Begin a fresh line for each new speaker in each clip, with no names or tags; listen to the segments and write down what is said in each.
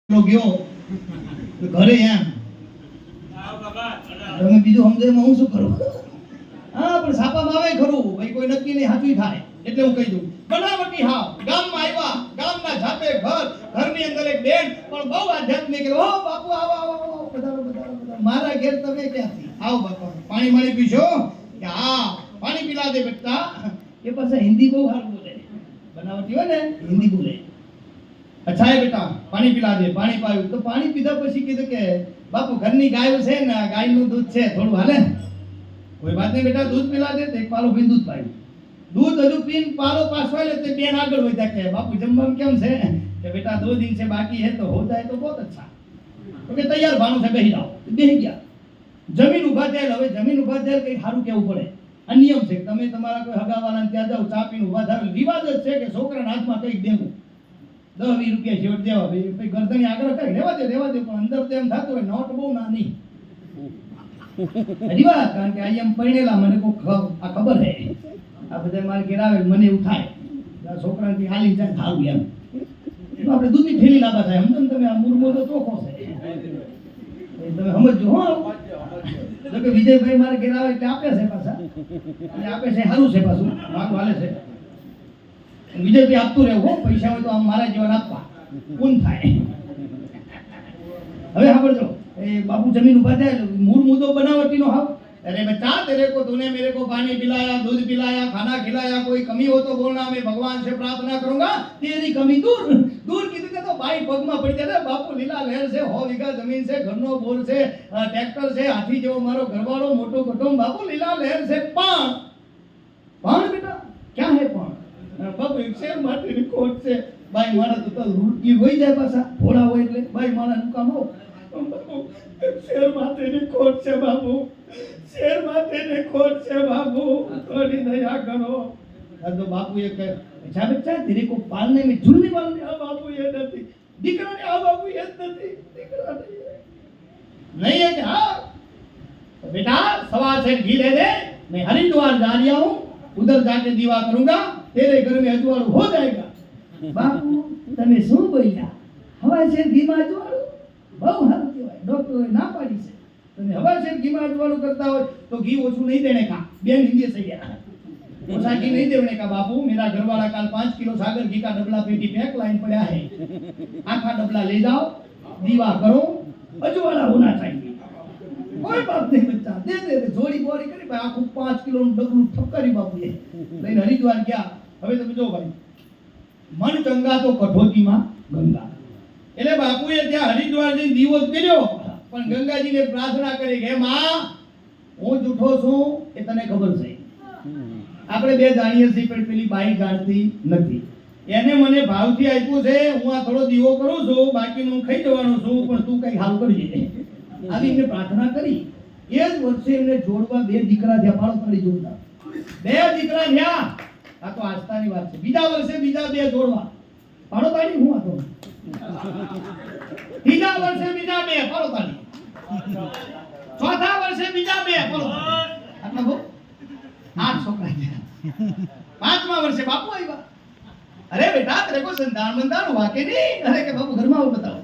ગયો ઘરે એમ તમે બીજું સમજે હું શું કરું? હા, પણ છાપામાં આવે ખરું ભાઈ, કોઈ નક્કી નહીં સાચું થાય એટલે હું કહી દઉં. બનાવટી હાવ ગામમાં આવ્યા, ગામના જાપે ઘરની અંદર એક બેન પણ બહુ આધ્યાત્મિક. ઓ બાપુ આવો આવો આવો, પધારો પધારો પધારો. મારા ઘેર તમે ક્યાંથી આવો બાપા? પાણી માણી પીશો? કે હા, પાણી પીલા દે બેટા. એ પાછા હિન્દી બહુ સારું બોલે, બનાવટી હોય ને હિન્દી બોલે. अच्छा है बेटा, पानी पिला दे. पानी पाયું તો પાણી પીધા પછી કીધું કે બાપુ ઘરની ગાયો છે ને, ગાયનું દૂધ છે, થોડું હાલે? કોઈ વાત નહીં બેટા, દૂધ પીલા દે. એક પાલો પી દૂધ પાયું. दूध हजू पीन पालो पासवा लेते बेन आगळ होता के बापू जमवाम केम छे के बेटा 2 दिन से बाकी है तो हो जाए तो बहुत अच्छा. तो के तैयार भाणो से बेही जाओ. बेही गया. जमीन उभा थेल. હવે જમીન ઉભા થેલ કઈ સારું કેવું પડે. આ નિયમ છે. તમે તમારા કોઈ હગાવાલાને ત્યાં જાવ, ચા પીને ઉભા થાવ, રિવાજ જ છે કે છોકરાના હાથમાં કઈક દેવું, 10-20 રૂપિયા છેવટ દેવા. ભાઈ ગરદની આગળ કઈ રેવા દે પણ અંદર તો એમ થતું હોય નોટ બહુ નાની. હજી વાત, કારણ કે આઈ એમ પરણેલા, મને કોઈ આ ખબર હે. આ બધા મારે ઘેર આવે મને એવું થાય છોકરાથી હાલી જાય ખાવું એમ. તો આપણે દૂધની થેલી લાંબા થાય. સમજો તમે આ મુરમો તો ચોખ્ખો છે, તમે સમજો. હો જો કે વિજયભાઈ મારે ઘેર આવે એટલે આપે છે પાછા, એટલે આપે છે સારું છે, પાછું મારું હાલે છે. વિજયભાઈ આપતું રહેવું હો, પૈસા હોય તો આમ મારા જીવન આપવા કોણ થાય. હવે સાંભળજો, એ બાપુ જમીન ઉભા થાય, મૂળ મુદ્દો બનાવટીનો હાવ. अरे बच्चा, तेरे को तूने मेरे को पानी पिलाया, दूध पिलाया, खाना खिलाया, कोई कमी हो तो बोलना, मैं भगवान से प्रार्थना करूंगा तेरी कमी दूर दूर की थी. तो भाई पगमा पड़ जाए बापू लीला लहर से 100 वीघा जमीन से, घरनो बोर से, ट्रैक्टर से, हाथी जो मारो घरवालो मोटो कुटुंब, बापू लीला लहर से पान बेटा क्या है पान? बापू एक शेर माटी ની કોટ છે ભાઈ. મારા તો રૂટકી હોઈ જાય પાછા ભોળા હોય એટલે ભાઈ મારા નું કામ આવો. शेर माते ने कोट से बाबू, शेर माते ने कोट से बाबू, थोड़ी दया करो. तो बापू ये कहे, अच्छा बच्चा तेरे को पालने में झुलने वाला नहीं. बाबू ये नहीं दिखरा नहीं. बाबू ये नहीं दिखरा नहीं है क्या? तो बेटा सवा से घी दे दे, मैं हरिद्वार जा रहा हूँ, उधर जाके दीवा करूंगा, तेरे घर में अजवाळू हो जाएगा. बापू तमे શું બોલ્યા? હવા છે ઘીમાં અજવાળું બહુ સારું કહેવાય. ડોક્ટરોએ ના પાડી છે તમે હવા છે ઘીમાં અજવાળું કરતા હોય તો ઘી ઓછું નહીં દેને કા. બેન हिंदी से गया ओछा घी नहीं देने का. बापू मेरा घरवाला काल 5 किलो सागर घी का डबला पेटी पैक लाइन पड़ा है, आखा डबला ले जाओ, दीवा करो, अजवाला होना चाहिए. कोई बात नहीं बच्चा, दे दे जोड़ी बोरी કરી ભાઈ. આખું 5 કિલો નું ડબલું ઠપકારી બાપુએ લઈને હરિદ્વાર ગયા. હવે તમે જો ભાઈ, મન ગંગા તો કઠોતીમાં ગંગા. એટલે બાપુએ ત્યાં હરિદ્વાર જઈને દીવો કર્યો, પણ ગંગાજીને પ્રાર્થના કરી કે માં હું જૂઠો છું એ તને ખબર છે. આપણે બે જાણીએ છીએ પણ પેલી બાઈ જાણતી નથી. એને મને ભાવથી આપ્યું છે, હું આ થોડો દીવો કરું છું, બાકીનું હું ખાઈ જવાનો છું, પણ તું કઈ હાલ કરજે. આવી એમને પ્રાર્થના કરી. એ જ વર્ષે એમને જોડવા 2 દીકરા થયા. પાડો પાડી જોડતા 2 દીકરા થયા. આ તો આસ્થાની વાત છે. બીજા વર્ષે બીજા 2 જોડવા. પાડો પાડી હું આ તો ત્રીજા વર્ષે બીજા 2 પાડો પાડી. ચોથા વર્ષે બીજા 2 પાડો. આટલા બહુ 8 છોકરા થયા. 5મા વર્ષે બાપુ આવ્યા. अरे बेटा तेरे को संतान बंदान हुआ के नहीं? अरे के बापू घर में आओ बताओ.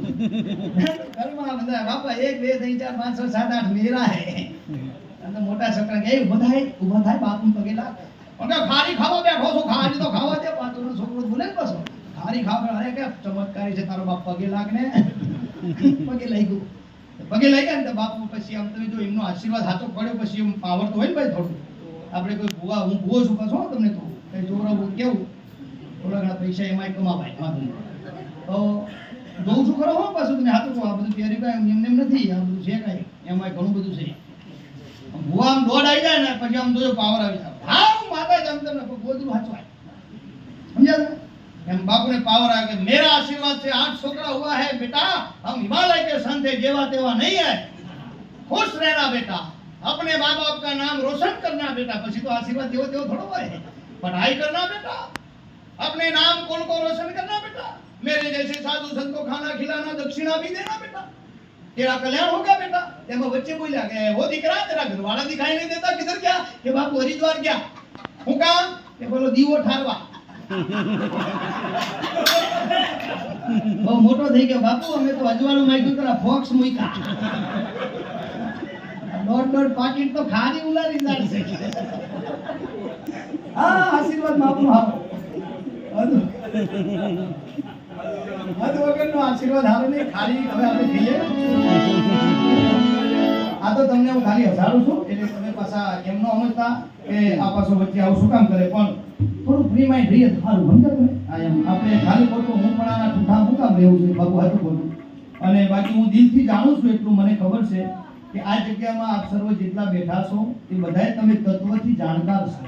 घर में बंदा बापा 1 2 3 4 5 6 7 8 मेरा है. तो मोटा छोकरा के उभा થાય બાપુ પગે લાગ. ઓકે ખારી ખાવા બેઠો છો, ખારી તો ખાવા દે. પાછો છોકરો બોલે ને પાછો ખારી ખાવા. અરે કે ચમત્કારી છે તારો બાપ, પગે લાગ ને. પગે લઈ ગયો. પગે લઈ ગયા ને તો બાપુ પછી આમ તમે જો એમનો આશીર્વાદ હાથો પડ્યો પછી એમ પાવર તો હોય ને ભાઈ થોડું. આપણે કોઈ ભૂવા, હું ભૂવો છું પાછો તમને તો કઈ છોકરા કેવું થોડા પૈસા એમાં કમાવાય. તો જોઉં છું ખરો હો પાછું તમે હાથું આ બધું તૈયારી કાંઈ એમને એમ નથી. આ બધું છે કાંઈ એમાં ઘણું બધું છે. ભૂવા આમ દોડ આવી જાય ને પછી આમ જોજો પાવર આવી જાય. હા હું માતા જ આમ તમને ગોદરું હાચવાય. સમજ્યા? એમ બાપુને પાવર આવે કે मेरा आशीर्वाद से 8 छोकरा हुआ है बेटा, हम हिमालय के संत है, जेवा तेवा नहीं है. खुश रहना बेटा, अपने माँ बाप का नाम रोशन करना बेटा. પછી તો આશીર્વાદ જેવો તેવો થોડો હોય. पढ़ाई करना बेटा, अपने नाम कुल को रोशन करना बेटा, मेरे जैसे साधु संत को खाना खिलाना, दक्षिणा भी देना बेटा, तेरा कल्याण होगा बेटा. तेरे बच्चे बोला कि वो दिखरा तेरा घरवाला दिखाई नहीं देता, किधर गया? कि बापू हरिद्वार गया. હું કામ? કે બોલો દીવો ઠારવા. બહુ મોટો થઈ ગયો બાપુ, અમે તો અજવાળું માંગ્યું તો ફોક્સ મૂક્યા. દોઢ પાકીટ તો ખારી ઉલારી જાડશે. હા આશીર્વાદ બાપુ આપો. વધુ વગરનો આશીર્વાદ હારો નહીં, ખાલી હવે આપણે જઈએ. આ તો તમને હું ખાલી હસાડું છું, એટલે તમે પાછા એમ ન સમજતા કે આ પાછો વચ્ચે આવું શું કામ કરે, પણ થોડું ફ્રી માઇન્ડ રહીએ તો સારું. સમજો તમે? આ એમ આપણે ખાલી ખોટું હું પણ આના ઠૂઠા શું કામ રહેવું છે બાપુ, હાથું બોલું. અને બાકી હું દિલથી જાણું છું, એટલું મને ખબર છે કે આ જગ્યામાં આપ સર્વ જેટલા બેઠા છો એ બધાય તમે તત્વથી જાણકાર છો.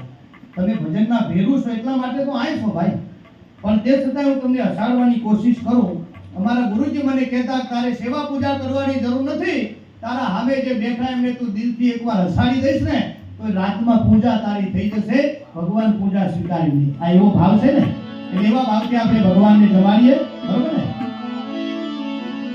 તમે ભજનના ભેગું છો એટલા માટે તો આય છો ભાઈ. પણ તે છતાં હું તમને હસાડવાની કોશિશ કરું. અમારા ગુરુજી મને કહેતા તારે સેવા પૂજા કરવાની જરૂર નથી, તારા હામે જે બેઠા એમને તું દિલથી એકવાર હસાડી દઈશ ને તો રાતમાં પૂજા તારી થઈ જશે, ભગવાન પૂજા સ્વીકારી લે. આ એવો ભાવ છે ને, એટલે એવા ભાવથી આપણે ભગવાનને જમાડીએ, બરોબર ને?